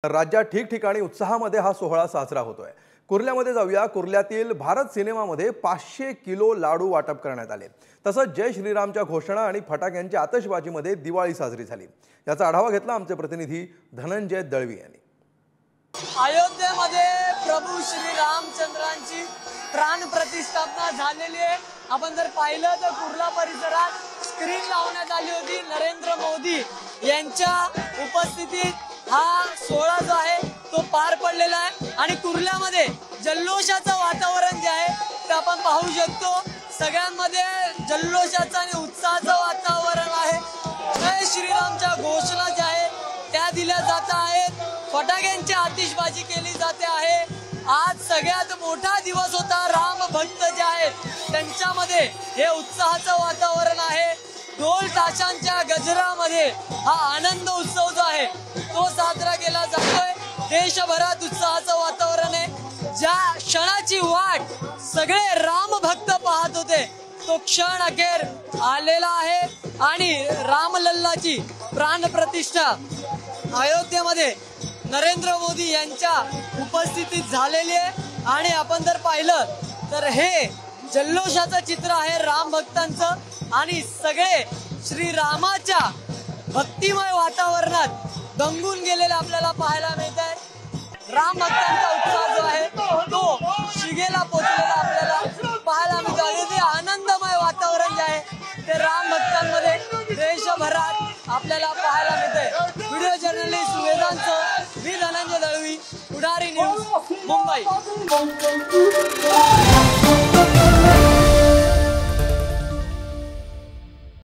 राज्यात ठिकठिकाणी उत्साहामध्ये हा सोहळा साजरा होतोय। कुर्ल्यामध्ये जाऊया। कुर्ल्यातील भारत सिनेमामध्ये 500 किलो लाडू वाटप करण्यात आले। तसंच जय श्रीरामच्या घोषणा आणि फटाक्यांच्या आतषबाजीमध्ये दिवाळी साजरी झाली। याचा आढावा घेतला आमचे प्रतिनिधी धनंजय दळवी यांनी। अयोध्येमध्ये प्रभू श्री रामचंद्रांची प्राण प्रतिष्ठापना झालेली आहे। आपण जर पाहिलं तर कुर्ला परिसरात स्क्रीन लावण्यात आली होती। नरेंद्र मोदी यांच्या उपस्थितीत हा सोहळा जो आहे तो पार पडलेला आहे आणि कुर्ल्यामध्ये जल्लोषाचं वातावरण जे आहे ते आपण पाहू शकतो। सगळ्यांमध्ये जल्लोषाचं आणि उत्साहाचं वातावरण आहे। जय श्रीरामच्या घोषणा ज्या आहेत त्या दिल्या जात आहेत। फटाक्यांची आतिषबाजी केली जाते आहे। आज सगळ्यात मोठा दिवस होता। राम भक्त जे आहेत त्यांच्यामध्ये हे उत्साहाचं वातावरण आहे। ढोल ताशांच्या गजरामध्ये हा आनंद उत्सव जो आहे तो साजरा केला जातोय। देशभरात उत्साहाचं वातावरण आहे। ज्या क्षणाची वाट सगळे राम भक्त पाहत होते तो क्षण अखेर आलेला आहे आणि रामलल्लाची प्राण प्रतिष्ठा अयोध्येमध्ये नरेंद्र मोदी यांच्या उपस्थितीत झालेली आहे। आणि आपण जर पाहिलं तर हे जल्लोषाचं चित्र आहे राम भक्तांचं आणि सगळे श्रीरामाच्या भक्तिमय वातावरणात दंगून गेलेले आपल्याला पाहायला मिळत आहे। राम भक्तांचा उत्साह जो आहे तो शिगेला पोहोचलेला आपल्याला पाहायला मिळतो आणि ते आनंदमय वातावरण जे आहे ते राम भक्तांमध्ये देशभरात आपल्याला पाहायला मिळते। व्हिडिओ जर्नलिस्ट वेदांत मी धनंजय दळवी, पुढारी न्यूज, मुंबई।